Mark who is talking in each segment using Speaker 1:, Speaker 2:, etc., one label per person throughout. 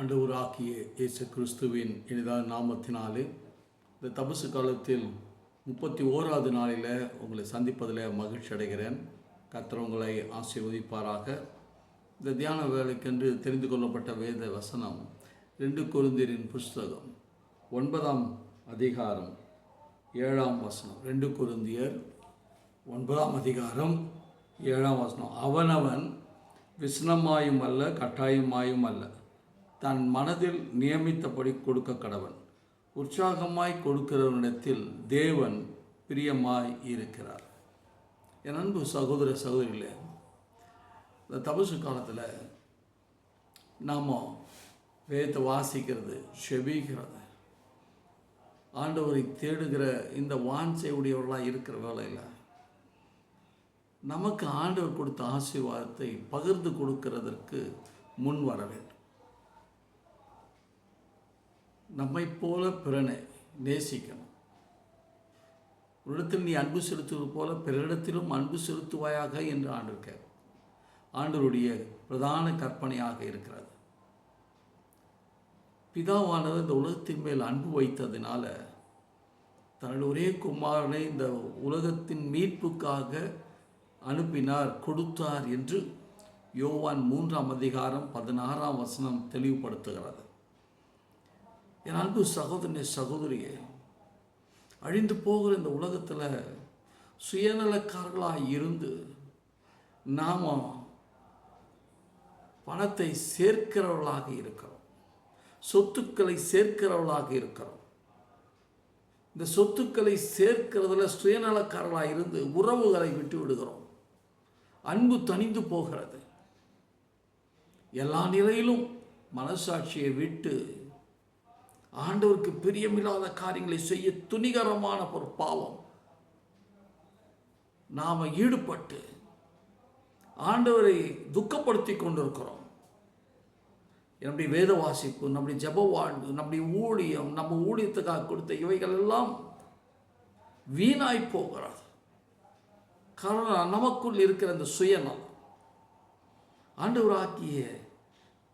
Speaker 1: ஆண்டவராகிய இயேசு கிறிஸ்துவின் இனிதான நாமத்தினாலே இந்த தபசு காலத்தில் 31வது நாளில் உங்களை சந்திப்பதில் மகிழ்ச்சி அடைகிறேன். கர்த்தர் உங்களை ஆசீர்வதிப்பாராக. இந்த தியான வேலைக்கென்று தெரிந்து கொள்ளப்பட்ட வேத வசனம் 2 கொரிந்தியரின் புஸ்தகம் 9ஆம் அதிகாரம் 7ஆம் வசனம். 2 கொரிந்தியர் 9ஆம் அதிகாரம் 7ஆம் வசனம். அவனவன் விசனமாயும் அல்ல கட்டாயமாயும் அல்ல, தன் மனதில் நியமித்தபடி கொடுக்க கடவன். உற்சாகமாய் கொடுக்கிறவனிடத்தில் தேவன் பிரியமாய் இருக்கிறார். என் அன்பு சகோதர சகோதரிகளே, இந்த தபசு காலத்தில் நாம் வேதத்தை வாசிக்கிறது, செபிக்கிறது, ஆண்டவரை தேடுகிற இந்த வாஞ்சை உடையவர்களாக இருக்கிற வேளையில் நமக்கு ஆண்டவர் கொடுத்த ஆசீர்வாதத்தை பகிர்ந்து கொடுக்கிறதற்கு முன் வர வேண்டும். நம்மை போல பிறனை நேசிக்கணும். ஒரு இடத்தில் நீ அன்பு செலுத்துவது போல பிறரிடத்திலும் அன்பு செலுத்துவாயாக என்று ஆண்டவருடைய பிரதான கற்பனையாக இருக்கிறது. பிதாவானவர் இந்த உலகத்தின் மேல் அன்பு வைத்ததினால தன்னுடைய ஒரே குமாரனை இந்த உலகத்தின் மீட்புக்காக அனுப்பினார், கொடுத்தார் என்று யோவான் 3ஆம் அதிகாரம் 16ஆம் வசனம் தெளிவுபடுத்துகிறது. என் அன்பு சகோதரனே சகோதரியே, அழிந்து போகிற இந்த உலகத்தில் சுயநலக்காரர்களாக இருந்து நாம் பணத்தை சேர்க்கிறவர்களாக இருக்கிறோம், சொத்துக்களை சேர்க்கிறவர்களாக இருக்கிறோம். இந்த சொத்துக்களை சேர்க்கிறதுல சுயநலக்காரர்களாக இருந்து உறவுகளை விட்டு விடுகிறோம். அன்பு தணிந்து போகிறது. எல்லா நிலையிலும் மனசாட்சியை விட்டு ஆண்டவருக்கு பிரியமில்லாத காரியங்களை செய்ய துணிகரமான ஒரு பாவம் நாம் ஈடுபட்டு ஆண்டவரை துக்கப்படுத்தி கொண்டிருக்கிறோம். நம்முடைய வேத வாசிப்பு, நம்முடைய ஜெப வாழ்வு, நம்முடைய ஊழியம், நம்ம ஊழியத்துக்காக கொடுத்த இவைகள் எல்லாம் வீணாய் போகிறது. காரணம் நமக்குள் இருக்கிற அந்த சுயநலம். ஆண்டவராகிய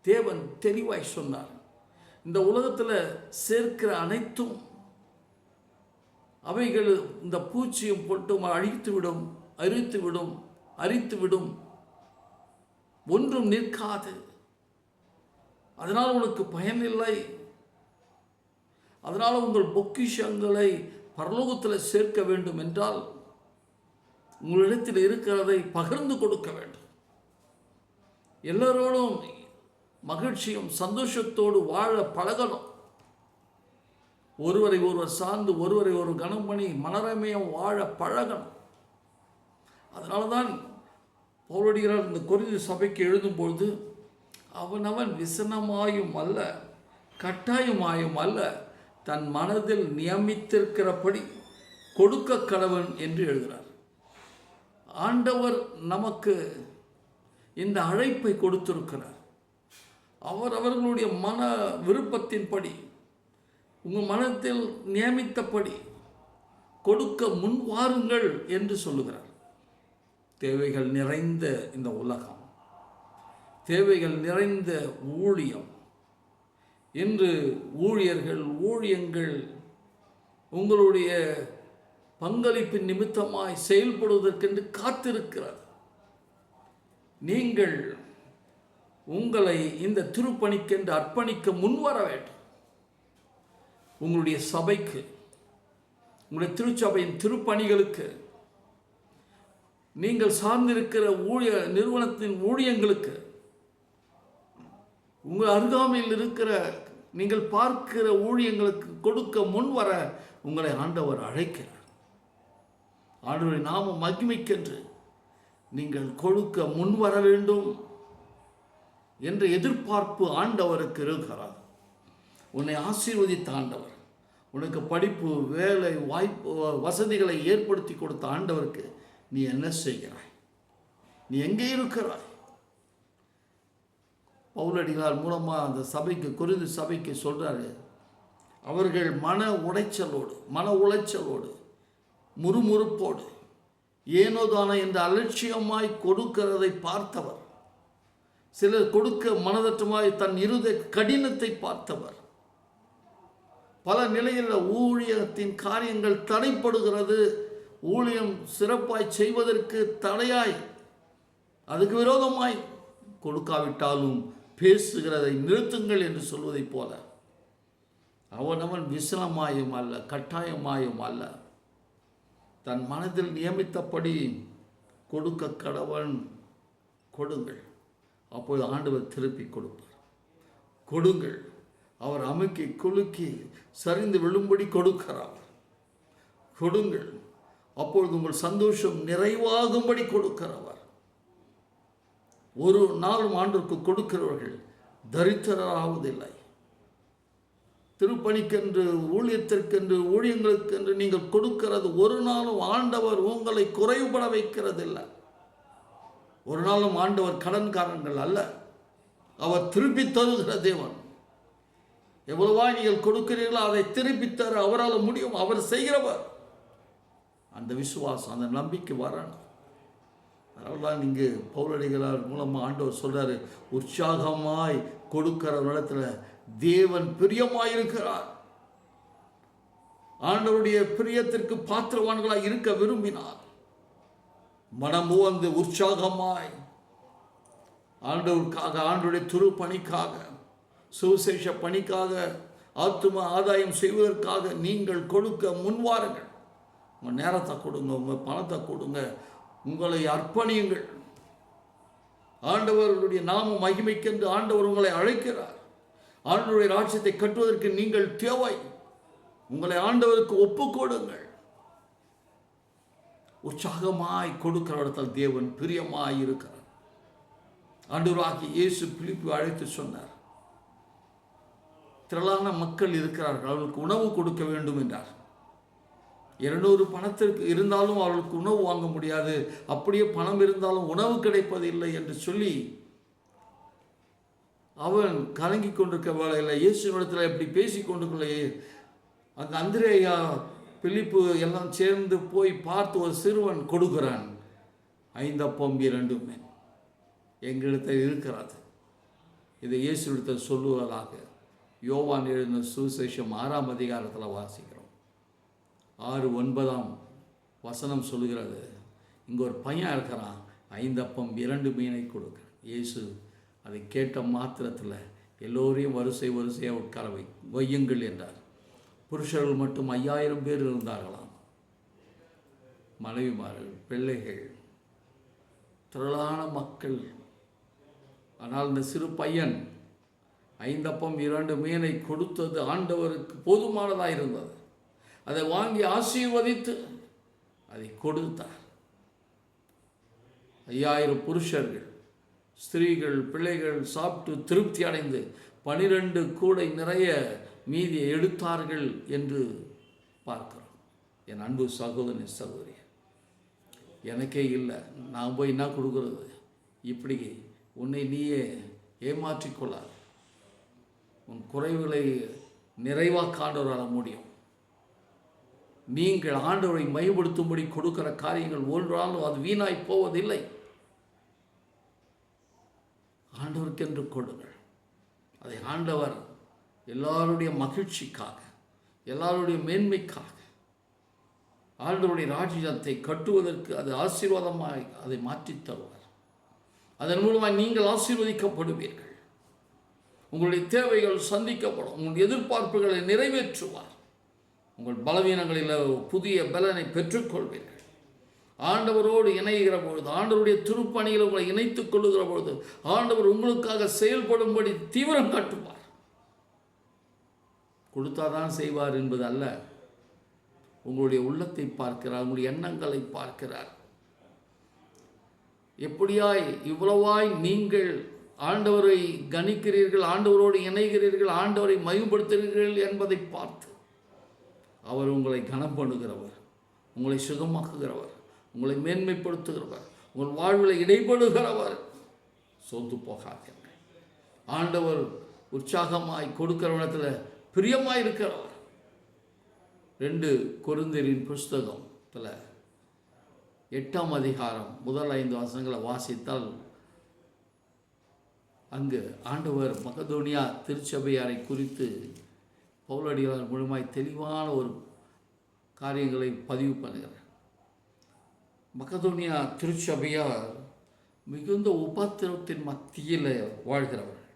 Speaker 1: தேவன் தெளிவாய் சொன்னார், இந்த உலகத்தில் சேர்க்கிற அனைத்தும் அவைகள் இந்த பூச்சியும் பொட்டும் அழித்துவிடும், அரித்துவிடும், ஒன்றும் நிற்காது. அதனால் உனக்கு பயனில்லை. அதனால் உங்கள் பொக்கிஷங்களை பரலோகத்தில் சேர்க்க வேண்டும் என்றால் உங்களிடத்தில் இருக்கிறதை பகிர்ந்து கொடுக்க வேண்டும். எல்லோரோடும் மகிழ்ச்சியும் சந்தோஷத்தோடு வாழ பழகணும். ஒருவரை ஒருவர் சார்ந்து ஒருவரை ஒரு கனம் பண்ணி மனரமையம் வாழ பழகணும். அதனால தான் பவுலடிகளார் இந்த கொரிந்து சபைக்கு எழுதும்பொழுது அவனவன் விசனமாயும் அல்ல கட்டாயமாயும் அல்ல, தன் மனதில் நியமித்திருக்கிறபடி கொடுக்க கடவன் என்று எழுதுகிறார். ஆண்டவர் நமக்கு இந்த அழைப்பை கொடுத்திருக்கிறார். அவர்களுடைய மன விருப்பத்தின்படி, உங்கள் மனத்தில் நியமித்தபடி கொடுக்க முன்வாருங்கள் என்று சொல்லுகிறார். தேவைகள் நிறைந்த இந்த உலகம், தேவைகள் நிறைந்த ஊழியம், இன்று ஊழியங்கள் உங்களுடைய பங்களிப்பின் நிமித்தமாய் செயல்படுவதற்கென்று காத்திருக்கிறார். நீங்கள் உங்களை இந்த திருப்பணிக்கென்று அர்ப்பணிக்க முன்வர வேண்டும். உங்களுடைய சபைக்கு, உங்களுடைய திருச்சபையின் திருப்பணிகளுக்கு, நீங்கள் சார்ந்திருக்கிற நிறுவனத்தின் ஊழியங்களுக்கு, உங்கள் அருகாமையில் இருக்கிற நீங்கள் பார்க்கிற ஊழியங்களுக்கு கொடுக்க முன்வர உங்களை ஆண்டவர் அழைக்கிறார். ஆண்டவரை நாம மகிமைக்கென்று நீங்கள் கொடுக்க முன்வர வேண்டும் என்ற எதிர்பார்ப்பு ஆண்டவருக்கு இருக்கிறார். உன்னை ஆசீர்வதித்த ஆண்டவர், உனக்கு படிப்பு, வேலை, வாய்ப்பு, வசதிகளை ஏற்படுத்தி கொடுத்த ஆண்டவருக்கு நீ என்ன செய்கிறாய்? நீ எங்கே இருக்கிறாய்? பவுலடிகளார் மூலமாக அந்த சபைக்கு, கொரிந்து சபைக்கு சொல்கிறாரு, அவர்கள் மன உளைச்சலோடு முறுமுறுப்போடு ஏனோதான என்ற அலட்சியமாய் கொடுக்கிறதை பார்த்தவர் சிலர் கொடுக்க மனதற்றமாய் தன் இருதய கடினத்தை பார்த்தவர். பல நிலையில் ஊழியத்தின் காரியங்கள் தடைப்படுகிறது. ஊழியம் சிறப்பாய் செய்வதற்கு தடையாய், அதுக்கு விரோதமாய் கொடுக்காவிட்டாலும் பேசுகிறதை நிறுத்துங்கள் என்று சொல்வதைப் போல அவனவன் விசனமாயும் அல்ல, கட்டாயமாயும் அல்ல, தன் மனதில் நியமித்தபடி கொடுக்க கடவன். கொடுங்கள், அப்பொழுது ஆண்டவர் திருப்பி கொடுப்பார். கொடுங்கள், அவர் அமுக்கி குலுக்கி சரிந்து விழும்படி கொடுக்கிறார். கொடுங்கள், அப்பொழுது உங்கள் சந்தோஷம் நிறைவாகும்படி கொடுக்கிறவர். ஒரு நாளும் ஆண்டவருக்கு கொடுக்கிறவர்கள் தரித்திரராவதில்லை. திருப்பணிக்கென்று, ஊழியத்திற்கென்று, ஊழியங்களுக்கென்று நீங்கள் கொடுக்கிறது ஒரு நாளும் ஆண்டவர் உங்களை குறைவுபட வைக்கிறதில்லை. ஒரு நாளும் ஆண்டவர் கடன்காரங்கள் அல்ல, அவர் திருப்பி தருகிற தேவன். எவ்வளவா நீங்கள் கொடுக்கிறீர்களோ அதை திருப்பி தர அவரால் முடியும். அவர் செய்கிறவர். அந்த விசுவாசம், அந்த நம்பிக்கை வரணும். அதனால்தான் இங்கு பவுலடிகளார் மூலமாக ஆண்டவர் சொல்றாரு, உற்சாகமாய் கொடுக்கிற இடத்துல தேவன் பிரியமாயிருக்கிறார். ஆண்டவருடைய பிரியத்திற்கு பாத்திரவான்களாய் இருக்க விரும்பினார். மனமோ அந்த உற்சாகமாய் ஆண்டவருக்காக, ஆண்டவருடைய துரு பணிக்காக, சுவிசேஷ பணிக்காக, ஆத்தும ஆதாயம் செய்வதற்காக நீங்கள் கொடுக்க முன்வாருங்கள். உங்கள் நேரத்தை கொடுங்க, உங்கள் பணத்தை கொடுங்க, உங்களை அர்ப்பணியுங்கள். ஆண்டவருடைய நாம மகிமைக்கென்று ஆண்டவர் உங்களை அழைக்கிறார். ஆண்டவருடைய ராஜ்யத்தை கட்டுவதற்கு நீங்கள் தேவை. உங்களை ஆண்டவருக்கு ஒப்பு கொடுங்கள். உற்சாகமாய் கொடுக்கிற இடத்தில் தேவன் பிரியமாய் இருக்கிறார். ஆண்டவராகிய இயேசு பிலிப்பை அழைத்து சொன்னார், திரளான மக்கள் இருக்கிறார்கள், அவர்களுக்கு உணவு கொடுக்க வேண்டும் என்றார். 200 பணத்திற்கு இருந்தாலும் அவர்களுக்கு உணவு வாங்க முடியாது, அப்படியே பணம் இருந்தாலும் உணவு கிடைப்பதில்லை என்று சொல்லி அவன் கலங்கி கொண்டிருக்க வேலையில் இயேசுவிடத்தில் எப்படி பேசி கொண்டிருக்கலையே. அந்த அந்திரேயா, பிலிப்பு எல்லாம் சேர்ந்து போய் பார்த்து ஒரு சிறுவன் கொடுக்கிறான். 5 அப்பம் 2 மீன் எங்களிடத்தில் இருக்கிறது. இதை இயேசுவிடத்தில் சொல்லுவதாக யோவான் எழுதின சுவிசேஷம் 6ஆம் அதிகாரத்தில் வாசிக்கிறோம். 6:9 வசனம் சொல்லுகிறது, இங்கே ஒரு பையன் இருக்கிறான், 5 அப்பம் 2 மீனை கொடுக்கிறான். இயேசு அதை கேட்ட மாத்திரத்தில் எல்லோரையும் வரிசையாக உட்கார வையுங்கள் என்றார். புருஷர்கள் மட்டும் 5000 பேர் இருந்தார்களாம். மனைவிமார்கள், பிள்ளைகள், திரளான மக்கள். ஆனால் இந்த சிறு பையன் 5 அப்பம் 2 மீனை கொடுத்தது ஆண்டவருக்கு போதுமானதாக இருந்தது. அதை வாங்கி ஆசீர்வதித்து அதை கொடுத்தார். 5000 புருஷர்கள், ஸ்திரீகள், பிள்ளைகள் சாப்பிட்டு திருப்தி அடைந்து 12 கூடை நிறைய மீதியை எடுத்தார்கள் என்று பார்க்கிறோம். என் அன்பு சகோதரன், சகோதரி, எனக்கே இல்லை, நான் போய் என்ன கொடுக்குறது? இப்படி உன்னை நீயே ஏமாற்றிக்கொள்ளாது. உன் குறைவுகளை நிறைவாக ஆண்டவரால் முடியும். நீங்கள் ஆண்டவரை மையப்படுத்தும்படி கொடுக்கிற காரியங்கள் ஒன்றாலும் அது வீணாய் போவதில்லை. ஆண்டவருக்கென்று கொடுங்கள். அதை ஆண்டவர் எல்லாருடைய மகிழ்ச்சிக்காக, எல்லாருடைய மேன்மைக்காக, ஆண்டவருடைய ராஜ்யத்தை கட்டுவதற்கு அது ஆசீர்வாதமாக அதை மாற்றித் தருவார். அதன் மூலமாக நீங்கள் ஆசீர்வதிக்கப்படுவீர்கள். உங்களுடைய தேவைகள் சந்திக்கப்படும். உங்களுடைய எதிர்பார்ப்புகளை நிறைவேற்றுவார். உங்கள் பலவீனங்களில் புதிய பலனை பெற்றுக்கொள்வீர்கள். ஆண்டவரோடு இணைகிற பொழுது, ஆண்டவருடைய திருப்பணியில் உங்களை இணைத்துக் கொள்ளுகிற பொழுது, ஆண்டவர் உங்களுக்காக செயல்படும்படி தீவிரம் காட்டுவார். கொடுத்தாதான் செய்வார் என்பது அல்ல, உங்களுடைய உள்ளத்தை பார்க்கிறார், உங்களுடைய எண்ணங்களை பார்க்கிறார். எப்படியாய் இவ்வளவாய் நீங்கள் ஆண்டவரை கணிக்கிறீர்கள், ஆண்டவரோடு இணைகிறீர்கள், ஆண்டவரை மகிமைப்படுத்துகிறீர்கள் என்பதை பார்த்து அவர் உங்களை கனம் பண்ணுகிறவர், உங்களை சுகமாக்குகிறவர், உங்களை மேன்மைப்படுத்துகிறவர், உங்கள் வாழ்வில் இடைபடுகிறவர். சொந்து போகாதீர்கள். ஆண்டவர் உற்சாகமாய் கொடுக்கிற இடத்துல பிரியமாய் இருக்கிறவர். 2 கொரிந்தியரின் புஸ்தகத்தில் 8ஆம் அதிகாரம் முதல் 5 வசனங்களை வாசித்தால் அங்கு ஆண்டவர் மக்கதோனியா திருச்சபையாரை குறித்து பவுலடிகளார் மூலமாய் தெளிவான ஒரு காரியங்களை பதிவு பண்ணுகிறார். மக்கதோனியா திருச்சபையார் மிகுந்த உபத்திரவத்தின் மத்தியில் வாழ்கிறவர்கள்,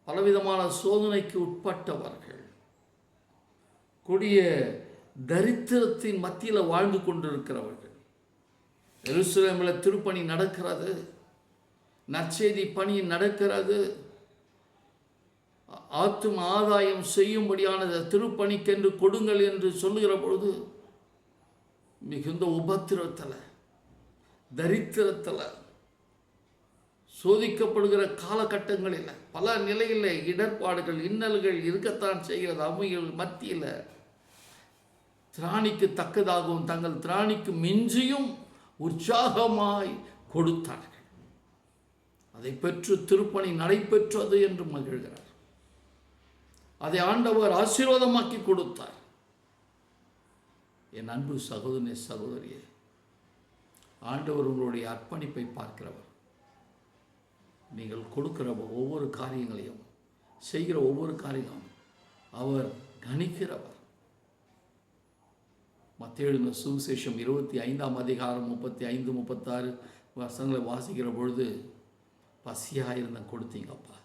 Speaker 1: பலவிதமான சோதனைக்கு உட்பட்டவர்கள், கொடிய தரித்திரத்தின் மத்தியில் வாழ்ந்து கொண்டிருக்கிறவர்கள். எருசலேமில் திருப்பணி நடக்கிறது, நற்செய்தி பணி நடக்கிறது. ஆத்தும ஆதாயம் செய்யும்படியான திருப்பணிக்கென்று கொடுங்கள் என்று சொல்லுகிற பொழுது மிகுந்த உபத்திரத்தில், தரித்திரத்தில், சோதிக்கப்படுகிற காலகட்டங்களில் பல நிலையில் இடர்பாடுகள், இன்னல்கள் இருக்கத்தான் செய்கிறது. அவைகள் மத்தியில் திராணிக்கு தக்கதாகவும் தங்கள் திராணிக்கு மிஞ்சியும் உற்சாகமாய் கொடுத்தார்கள். அதை பெற்று திருப்பணி நடைபெற்றது என்று மகிழ்கிறார். அதை ஆண்டவர் ஆசீர்வாதமாக்கி கொடுத்தார். என் அன்பு சகோதரனே, சகோதரியே, ஆண்டவர் உங்களுடைய அர்ப்பணிப்பை பார்க்கிறவர். நீங்கள் கொடுக்கிற ஒவ்வொரு காரியங்களையும், செய்கிற ஒவ்வொரு காரியங்களும் அவர் கணிக்கிறவர். மத்தேயு சுவிசேஷம் 25ஆம் அதிகாரம் 35, 36 வசனங்களை வாசிக்கிற பொழுது, பசியாக இருந்தேன் கொடுத்தீங்கப்பா,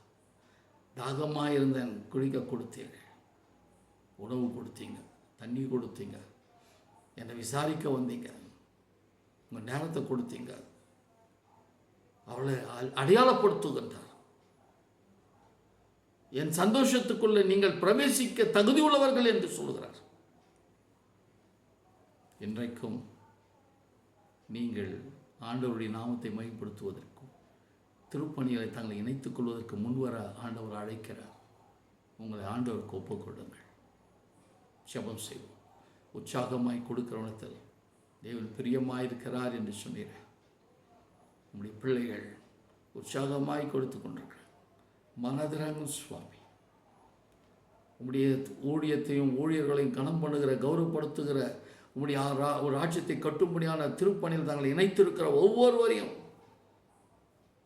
Speaker 1: தாகமாக இருந்தேன் குடிக்க கொடுத்தீங்க, உணவு கொடுத்தீங்க, தண்ணி கொடுத்தீங்க, என்னை விசாரிக்க வந்தீங்க, உங்கள் நேரத்தை கொடுத்தீங்க. அவளை அடையாளப்படுத்துகின்றார். என் சந்தோஷத்துக்குள்ளே நீங்கள் பிரவேசிக்க தகுதி உள்ளவர்கள் என்று சொல்கிறார். இன்றைக்கும் நீங்கள் ஆண்டவருடைய நாமத்தை மையப்படுத்துவதற்கும் திருப்பணிகளை தங்களை இணைத்துக் கொள்வதற்கு முன்வர ஆண்டவர் அழைக்கிறார். உங்களை ஆண்டவருக்கு ஒப்புக்கொள்ளுங்கள். ஜெபம் செய்வோம். உற்சாகமாய் கொடுக்கிறவனத்தில் தேவன் பிரியமாயிருக்கிறார் என்று சொன்னீர். உங்களுடைய பிள்ளைகள் உற்சாகமாய் கொடுத்து கொண்டிருக்கிறார். மனதிறங்கும் சுவாமி, உங்களுடைய ஊழியத்தையும் ஊழியர்களையும் கனம் பண்ணுகிற, கௌரவப்படுத்துகிற, உங்களுடைய ஒரு ராஜ்யத்தை கட்டும்படியான திருப்பணியில் தாங்கள் இணைத்திருக்கிற ஒவ்வொருவரையும்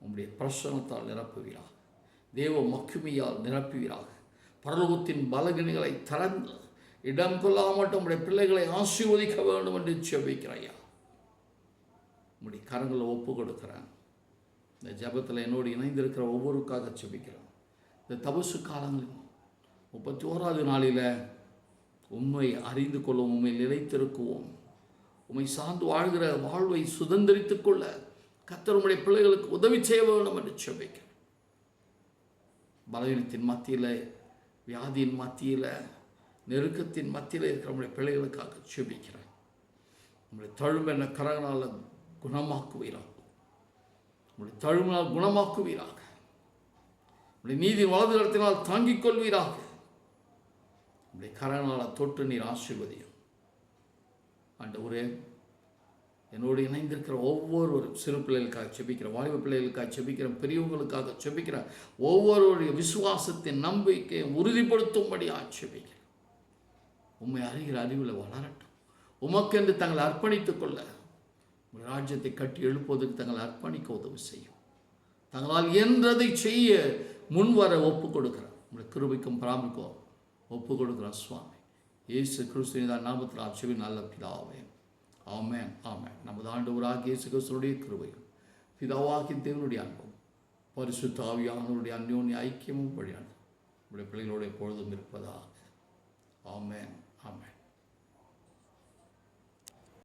Speaker 1: உங்களுடைய பிரசன்னத்தால் நிரப்புவீராக, தேவ மகிமையால் நிரப்புவீராக. பரலோகத்தின் பலகணிகளை திறந்து இடம் கொள்ளாமட்டும் உங்களுடைய பிள்ளைகளை ஆசீர்வதிக்க வேண்டும் என்று ஜெபிக்கிறாயா. உங்களுடைய கரங்களை ஒப்பு கொடுக்கிறேன். இந்த ஜெபத்தில் என்னோடு இணைந்திருக்கிற ஒவ்வொருக்காக ஜெபிக்கிறேன். இந்த தபசு காலங்களில் 31வது நாளில் உண்மை அறிந்து கொள்வோம், உண்மை நிலைத்திருக்குவோம், உண்மை சார்ந்து வாழ்கிற வாழ்வை சுதந்திரித்துக் கொள்ள கர்த்தர் உம்முடைய பிள்ளைகளுக்கு உதவி செய்ய வேண்டும் என்று ஜெபிக்கிறேன். பலவீனத்தின் மத்தியில், வியாதியின் மத்தியில், நெருக்கத்தின் மத்தியில் இருக்கிற நம்முடைய பிள்ளைகளுக்காக ஜெபிக்கிறேன். நம்முடைய தழும்பென்ன கரங்களால் குணமாக்குவீராக, நம்முடைய தழும்பினால் குணமாக்குவீராக, நம்முடைய நீதி வலது கரத்தினால் தாங்கிக் கொள்வீராக. நம்முடைய கரங்களால் தொட்டு நீர் ஆசீர்வதியும். ஆண்டவரே, என்னோடு இணைந்திருக்கிற ஒவ்வொருவரும், சிறு பிள்ளைகளுக்காக செபிக்கிறேன், வாலிப பிள்ளைகளுக்காக செபிக்கிறேன், பெரியவங்களுக்காக செபிக்கிறேன். ஒவ்வொருவருடைய விசுவாசத்தின் நம்பிக்கையை உறுதிப்படுத்தும்படியாக செபிக்கிறேன். உம்மை அறிகிற அறிவில் வளரட்டும். உமக்கென்று தங்களை அர்ப்பணித்துக் கொள்ள, உங்கள் ராஜ்யத்தை கட்டி எழுப்புவதற்கு தங்களை அர்ப்பணிக்க உதவி செய்யும். தங்களால் என்றதை செய்ய முன்வர ஒப்புக் கொடுக்கிறேன். உங்களுடைய கிருபைக்கும் பராமரிக்கும் ஒப்புக் கொடுக்கிறேன் சுவாமி. இயேசு கிறிஸ்துவின் நாமத்தில் ஆட்சி நல்ல பிதாவே, ஆமென், ஆமென். நமது ஆண்டவராகிய இயேசு கிறிஸ்துவினுடைய கிருபையும் பிதாவாகிய தேவனுடைய அன்பும் பரிசுத்த ஆவியானவருடைய அந்யோன்ய ஐக்கியமும் வழியானது உங்களுடைய பிள்ளைகளோடு எப்பொழுதும் இருப்பதாக. ஆமென், ஆமென்.